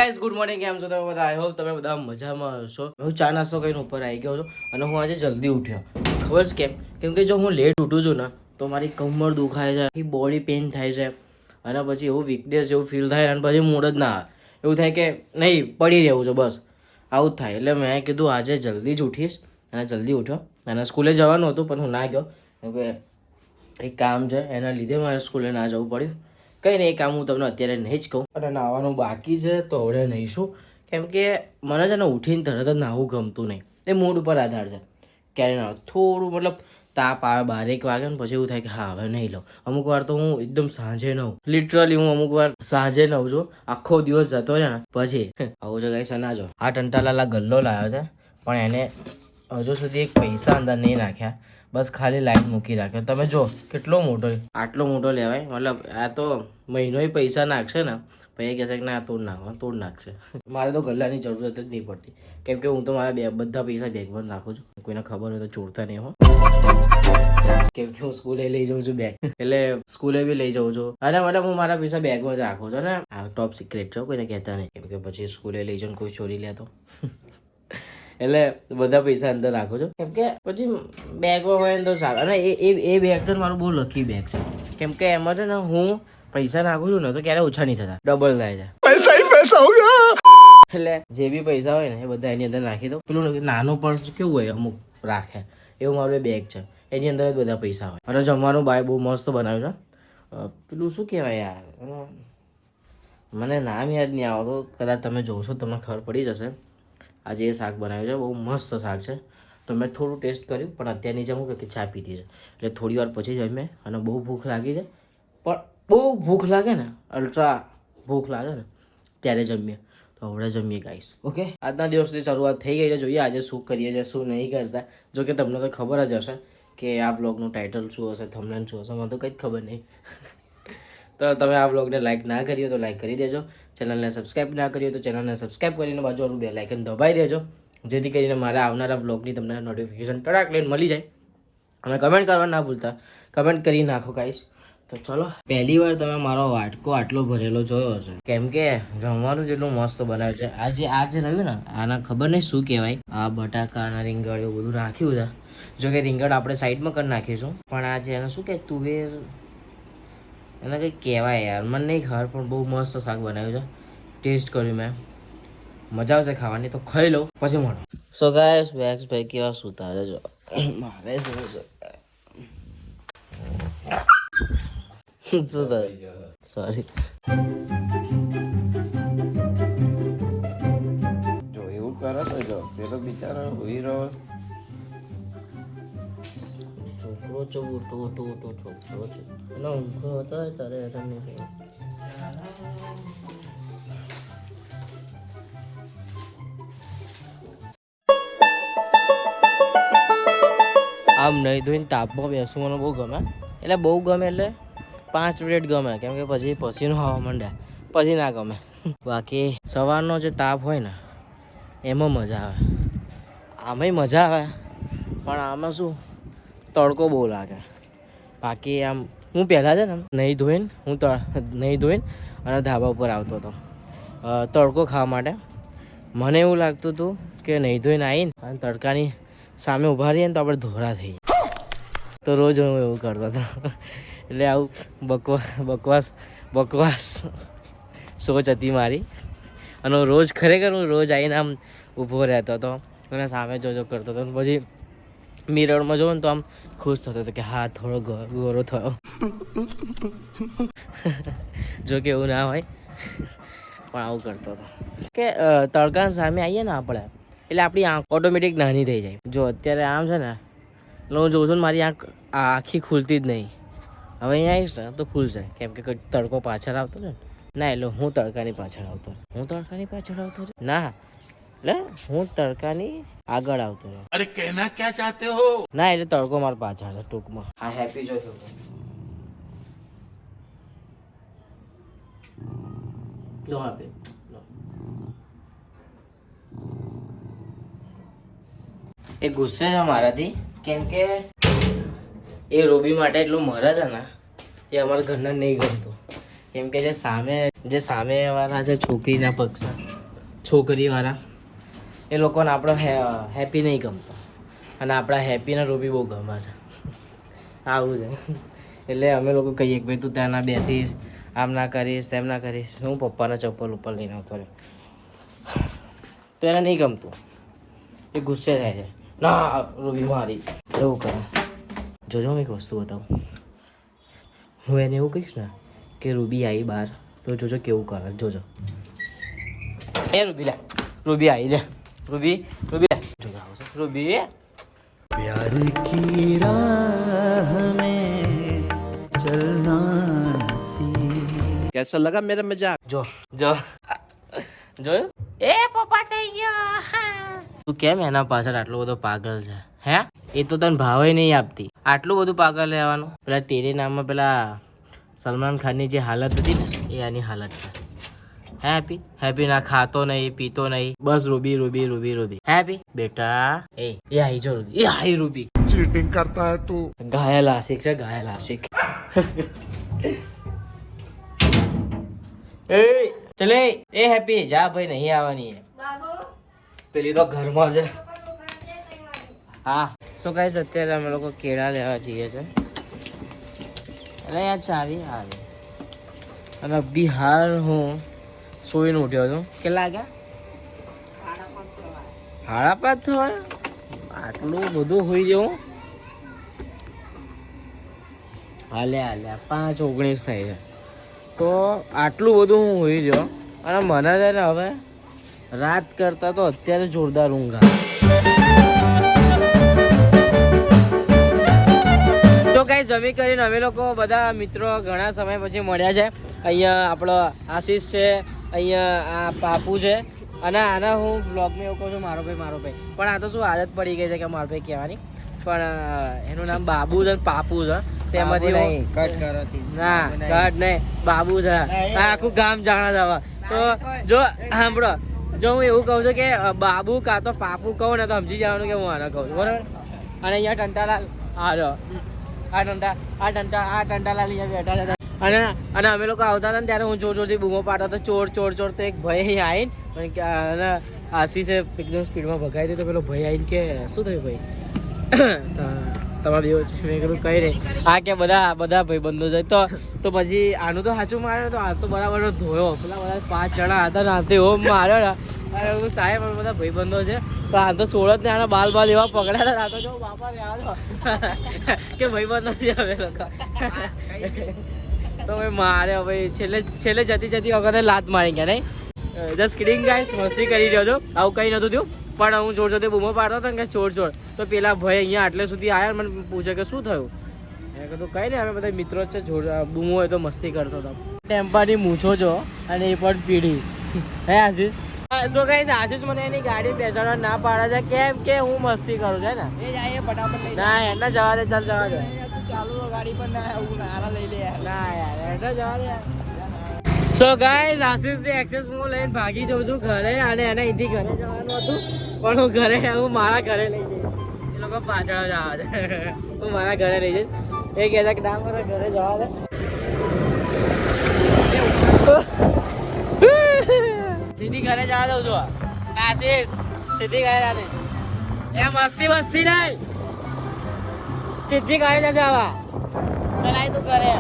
Guys good morning, કેમ છો તમે બધા? આઈ હોપ તમે બધા મજામાં હશો. હું ચા નાસ્તો કરીને ઉપર આવી ગયો છું અને હું આજે જલ્દી ઉઠ્યો. ખબર છે કેમ? કેમ કે જો હું લેટ ઉઠું છું ને તો મારી કમર દુખાય છે, બોડી પેઇન થાય છે અને પછી એવું વીકનેસ જેવું ફીલ થાય અને પછી મૂડ જ ના આવે. એવું થાય કે નહીં, પડી રહેવું છે બસ, આવું જ થાય. એટલે મેં કીધું આજે જલ્દી જ ઉઠીશ અને જલ્દી ઉઠ્યો. અને સ્કૂલે જવાનું હતું પણ હું ના ગયો કેમ કે એક કામ છે એના લીધે મારે સ્કૂલે ના જવું પડ્યું. કંઈ નહીં, એ કામ હું તમને અત્યારે નહીં જ કહું. અને નાહવાનું બાકી છે તો હવે નહીશું. કેમ કે મને છે ને ઉઠીને તરત જ નાહવું ગમતું નહીં. એ મૂડ ઉપર આધાર છે ક્યારે ના. થોડું મતલબ તાપ આવે 12-1 વાગે ને પછી એવું થાય કે હા હવે નહીં લઉં. અમુક વાર તો હું એકદમ સાંજે નવું, લિટરલી હું અમુક વાર સાંજે નવું છું. આખો દિવસ જતો રહે ને પછી આવું છે ગાઈસ. ના જો આ ટંટાલાલા ગલ્લો લાવ્યો છે પણ એને હજુ સુધી એક પૈસા અંદર નહીં નાખ્યા, બસ ખાલી લાઈન મૂકી રાખ્યો. તમે જો કેટલો મોટો, આટલો મોટો લેવાય. મતલબ આ તો મહિનોય પૈસા નાખશે ને પછી કહેશે કે ના તોડ નાખવા, તોડ નાખશે. મારે તો ગલ્લાની જરૂરત જ નહીં પડતી કેમ કે હું તો મારા બધા પૈસા બેગમાં નાખું છું. કોઈને ખબર હોય તો ચોરતા નહીં હો, કેમ કે હું સ્કૂલે લઈ જાઉં છું બેગ, એટલે સ્કૂલે બી લઈ જાઉં છું. અને મતલબ હું મારા પૈસા બેગમાં જ રાખું છું ને. આ ટોપ સિક્રેટ છે, કોઈને કહેતા નહીં કેમ કે પછી સ્કૂલે લઈ જાઉં કોઈ ચોરી લે તો. એટલે બધા પૈસા અંદર રાખો છો કેમ કે પછી બેગમાં હોય ને તો સારું. અને એ બેગ છે મારું બહુ લકી બેગ છે કેમ કે એમાં છે ને હું પૈસા નાખું છું ને તો ક્યારે ઓછા નહીં થતા, ડબલ થાય છે. પૈસા ही પૈસા હોગા. એટલે જે બી પૈસા હોય ને એ બધા એની અંદર નાખી દો. પેલું નાનું પર્સ કેવું હોય અમુક રાખે, એવું મારું એ બેગ છે, એની અંદર જ બધા પૈસા હોય. અને જમવાનું બાય બહુ મસ્ત બનાવ્યું છે. પેલું શું કહેવાય યાર, મને નામ યાદ નહીં આવતું, કદાચ તમે જોશો તમને ખબર પડી જશે. આજે એ શાક બનાવ્યું છે, બહુ મસ્ત શાક છે. તો મેં થોડું ટેસ્ટ કર્યું પણ અત્યારની જેમ કે ચા પીધી છે એટલે થોડી વાર પછી જમે. અને બહુ ભૂખ લાગી છે પણ બહુ ભૂખ લાગે ને, અલ્ટ્રા ભૂખ લાગે ને ત્યારે જમીએ. તો હવે જમીએ ગાઈસ. ઓકે, આજના દિવસની શરૂઆત થઈ ગઈ છે. જોઈએ આજે શું કરીએ છીએ શું નહીં કરતા. જો કે તમને તો ખબર જ હશે કે આ બ્લોગનું ટાઇટલ શું હશે, થંબનેલ શું હશે, મને તો કંઈ જ ખબર નહીં. તો તમે આ બ્લોગને લાઈક ના કરી હોય તો લાઈક કરી દેજો. ચેનલને સબસ્ક્રાઈબ ના કરી હોય તો ચેનલને સબસ્ક્રાઈબ કરીને બાજુવાળું બેલ આઇકન દબાવી દેજો, જેથી કરીને મારા આવનારા બ્લોગની તમને નોટિફિકેશન ટડાક લઈને મળી જાય. અને કમેન્ટ કરવા ના ભૂલતા, કમેન્ટ કરી નાખો ગાઈસ. તો ચલો, પહેલી વાર તમે મારો વાટકો આટલો ભરેલો જોયો હશે કેમ કે જમવાનું જેટલું મસ્ત બનાવ્યું છે. આજે રહ્યું ને આના ખબર નહીં શું કહેવાય, આ બટાકા અને રીંગણ એવું બધું રાખ્યું છે. જો કે રીંગણ આપણે સાઈડમાં કરી નાખીશું પણ આજે એને શું કહે તુવેર, એને કંઈક કહેવાય યાર, મને નહીં ખબર પણ બહુ મસ્ત શાક બનાવ્યું છે. ટેસ્ટ કર્યું મેં, મજા આવશે ખાવાની. તો ખાઈ લઉં પછી મળો. સો ગાઈસ વેક્સ ભાઈ કેવા સૂતા છે જો, મારે શું છે શું થાય, સોરી. જો એવું કરે તો જો પેલો બિચારો હોઈ રહ્યો. છોકરો છે મોટો છોકરો છે એનો ઊંઘો હતો ત્યારે તમને આમ નહીં ધોઈને તાપમાં બેસવું મને બહુ ગમે. એટલે બહુ ગમે એટલે 5 મિનિટ ગમે કેમ કે પછી પસીનો આવવા માંડે પછી ના ગમે. બાકી સવારનો જે તાપ હોય ને એમાં મજા આવે, આમાંય મજા આવે પણ આમાં શું તડકો બહુ લાગે. બાકી આમ હું પહેલાં છે ને નહીં ધોઈને અને ધાબા ઉપર આવતો હતો તડકો ખાવા માટે. મને એવું લાગતું હતું કે નહીં ધોઈને આવીને અને તડકાની સામે ઊભા રહીએ ને તો આપણે ધોરા થઈ જાય. તો રોજ હું એવું કરતો હતો. એટલે આવું બકવાસ સોચ હતી મારી. અને રોજ ખરેખર હું રોજ આવીને આમ ઊભો રહેતો હતો અને સામે જોજો કરતો હતો. પછી મિરરમાં જોઉં ને તો આમ ખુશ થતો હતો કે હા થોડો ગોરો થયો. જો કે એવું ના હોય પણ આવું કરતો હતો કે તડકાની સામે આવીએ ને આપણે એટલે આપણી આંખ ઓટોમેટિક નાની થઈ જાય. જો અત્યારે આમ છે ને એટલે હું જોઉં છું ને મારી આંખ આખી ખુલતી જ નહીં. હવે અહીંયા આવીશ ને તો ખુલશે કેમ કે તડકો પાછળ આવતો ને ના, એટલે હું તડકાની પાછળ આવતો ના, એટલે હું તડકાની આગળ આવતો રહ્યો. અરે કહેના ક્યાં ચાહતે હો ના, એટલે તડકો મારા પાછળ છે ટૂંકમાં. હા હેપી જો નો આપે એ ગુસ્સે છે મારાથી કેમ કે એ રોબી માટે એટલું મરે છે ને એ અમારા ઘરના નહીં ગમતું. કેમ કે જે સામેવાળા છે છોકરીના પક્ષ છોકરીવાળા એ લોકોને આપણો હેપી નહીં ગમતો અને આપણા હેપીના રૂબી બહુ ગમે છે આવું છે. એટલે અમે લોકો કહીએ કે ભાઈ તું ત્યાં ના બેસીશ, આમ ના કરીશ, તેમ ના કરીશ. હું પપ્પાના ચપ્પલ ઉપર લઈને આવતો રહ્યો તો એને નહીં ગમતું, એ ગુસ્સે થાય છે. ના રૂબી મારી એવું કરે. જોજો હું એક વસ્તુ બતાવું, હું એને એવું કહીશ ને કે રૂબી આવી બહાર તો જોજો કેવું કરે. જોજો એ રૂબી લે, રૂબી આવી લે, રૂબી રૂબી લે, જોજો આવશે રૂબી. प्यार की राह में चलना कैसा लगा मेरा मजाक? જો જો જોયું એ પપ્પા થઈ ગયો. તું કેમ એના પાછળ આટલો બધો પાગલ છે હે? એ તો તને ભાવે નહીં આપતી, આટલું બધું પાગલ રહેવાનું. પેલા તેરે નામમાં પેલા સલમાન ખાનની જે હાલત હતી ને એ આની હાલત છે. હેપી હેપી ના ખાતો નહીં પીતો નહીં, બસ Ruby Ruby Ruby Ruby. Happy બેટા એ આઈ જો રૂબી, એ આઈ રૂબી. चीटिंग करता है तू. ઘાયલ આશિક છે, ઘાયલ આશિક. એ ચલે એ હેપી જા ભાઈ, નહીં આવવાની હે પેલી તો ઘરમાં છે. હા શું કહે છે? અત્યારે અમે લોકો કેળા લેવા જઈએ છે. અરે યાર ચાવી આવે અને અભી હાલ હું સોઈને ઉઠ્યો છું. કેટલા વાગ્યા? 5:30 થવાય. આટલું બધું હોઈ જવું? હાલ્યા 5:19 થાય છે તો આટલું બધું હું હોઈ ગયો. અને મને છે ને હવે રાત કરતાં તો અત્યારે જોરદાર ઊંઘ આવે. તો કઈ જમી કરીને અમે લોકો બધા મિત્રો ઘણા સમય પછી મળ્યા છે. અહીંયા આપણો આશીષ છે, અહીંયા આ પાપુ છે અને આના હું બ્લોગમાં એવું કહું છું મારો ભાઈ. પણ આ તો શું આદત પડી ગઈ છે કે મારો ભાઈ કહેવાની. પણ એનું નામ બાબુ છે, પાપુ છે. તેમાંથી ના કટ નહીં, બાબુ છે. આખું ગામ જાણે છે. તો જો સાંભળો, જો હું એવું કહું છું કે બાબુ કાં તો પાપુ કહું ને તો સમજી જવાનું કે હું આને કહું છું, બરાબર. અને અહીંયા ટંટાલાલ આ ટંટાલાલ અહીંયા બેઠા હતા. અને અમે લોકો આવતા હતા ને ત્યારે હું જોરથી બૂમો પાડતો હતો, ચોર ચોર ચોર. તો એક ભાઈ આવીને અને આશીષે એકદમ સ્પીડમાં ભગાવી દીધો. પેલો ભાઈ આવીને કે શું થયું ભાઈ તમારો દિવસ? મેં કીધું કઈ નહીં. આ કે બધા ભાઈબંધો જાય તો પછી આનું તો સાચું માર્યો તો આ તો બરાબર ધોયો. પેલા બધા 5 જણા હતા ને આતે એવો માર્યો ને. અરે હું સાહેબ બધા ભાઈબંધો છે તો આ તો સોળ જ ને આના બાલ એવા પકડ્યા હતા. આ તો જો બાપા રહ્યા દો કે ભાઈબંધો છે હવે લોકો. તો ભાઈ મારે ભાઈ છેલ્લે જતી વખતે લાત મારી ગયા નહીં. જસ્ટ કિડિંગ ગાઈસ, મસ્તી કરી રહ્યો છો. આવું કંઈ નહોતું થયું. પણ હું જોરથી બૂમો પાડતો હતો ને કે ચોર તો પેલા ભાઈ અહીંયા આટલે સુધી આવ્યા મને પૂછે કે શું થયું. મેં કીધું કંઈ નહીં, અમે બધા મિત્રો જ છે. બૂમો હોય તો મસ્તી કરતો હતો. ટેમ્પાની મૂછો છો અને એ પણ પીઢી હે આશીષ. શું કહે છે આશીષ? મને એની ગાડી બેસાડવા ના પાડે છે કેમ કે હું મસ્તી કરું છે ને. ના એના જવા દે, ચાલ જવા દે. ના યાર એના જવા દે. સો ગાઈઝ આશીષ ની એક્સેસ હું લઈને ભાગી જાઉં છું ઘરે. અને એને અહીંથી ઘરે જવાનું હતું પણ હું ઘરે મારા ઘરે લઈ જઈશ. એ લોકો પાછળ જ આવે છે. હું મારા ઘરે લઈ જઈશ. એ કહે છે કે ના મારા ઘરે જવા દે. સીધી ઘરે જવા દઉં છું આશીષ, સીધી ઘરે જવા દે. એ મસ્તી નહીં, સીધી ઘરે જશે. આવા ચલાય તું ઘરે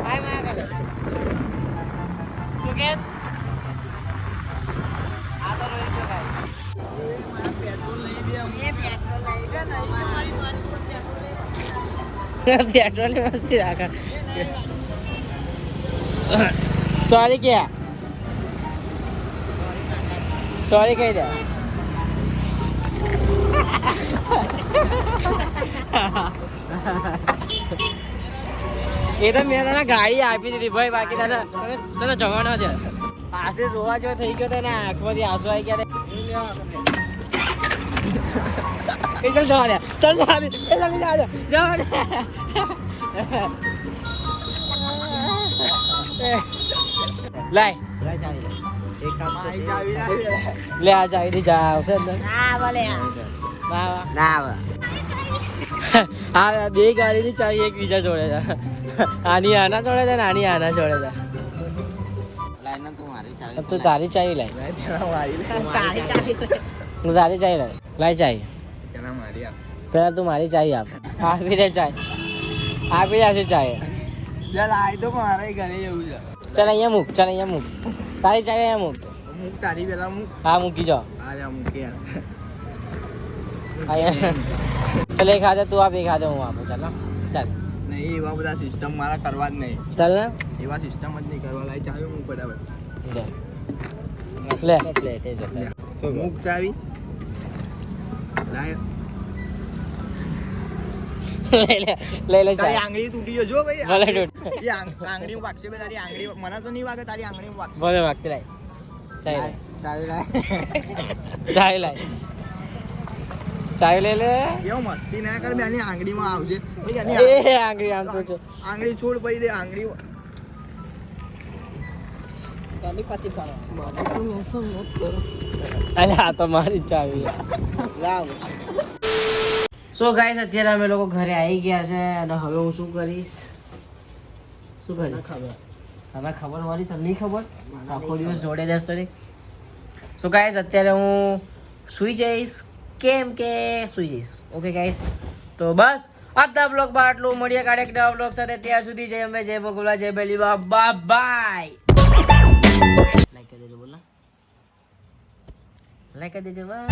આય મારા ઘરે. શું કેસ? આ તો રોઈ ગયો ગાઈસ. પેટ્રોલ ની મસ્તી રાખે. સોરી કે સોરી કહી દે. એ તો મેં તને ગાડી આપી દીધી ભાઈ, બાકી તને જવાનો છે. આશીષ જોવા જેવો થઈ ગયો તને, આંખમાંથી આંસુ આવી ગયા. એ ચાલ જવા દે, ચાલ જવા દે, એ ચાલ જવા દે, જવા દે. લાય લે આ ચાવી થી જા આવશે અંદર. હા બે ગાડીની ચાવી એકબીજા જોડે છે. આની આના જોડે છે ને આની આના જોડે છે. તું તારી ચાવી લાય હું તારી ચાવી લાય લાય ચાવી પેલા તું મારી ચાવી આપ આપી દે ચાય આપી દે ચાય ચાલ અહીંયા મૂક તારી ચાવી અહીંયા મૂક હા મૂકી જાઓ ચલ એક હાથે તું આપ એક હાથે હું આપું ચાલ ચાલ નહીં એવા બધા સિસ્ટમ મારા કરવા જ નહીં ચાલ ને એવા સિસ્ટમ જ નહીં કરવા લાય ચાવી મૂક બરાબર લે મૂક ચાવી લાય લઈ લે તારી આંગળી તૂટી જશે હો ભાઈ ભલે તૂટ. એ આંગળી વાગશે બે તારી આંગળી મને તો નહીં વાગે તારી આંગળી વાગશે ભલે વાગતી લાય ચાવી ચાવી લાય લાય ચાવી લઈ લે કેવો મસ્તી ના કર બે આની આંગળીમાં આવશે ભાઈ આની એ આંગળી આમ તો છે આંગળી છોડ પડી દે આંગળી અરે આ તો મારી જ ચાવી સો ગાઈસ અત્યારે અમે લોકો ઘરે આવી ગયા છે અને હવે હું શું કરીશ શું કરીશ તને ખબર મારી તમને ખબર આખો દિવસ જોડે રહેતો નહીં સો ગાઈસ અત્યારે હું સૂઈ જઈશ કેમ કે સૂઈ જઈશ ઓકે ગાઈસ તો બસ આજના બ્લોગમાં આટલું મળીએ કાઢે નવા બ્લોગ સાથે ત્યાં સુધી જય અંબે જય ભગોલા જય બેલી બાય બાય લાઈક કરી દેજો બોલા લાઈક કરી દેજો બાય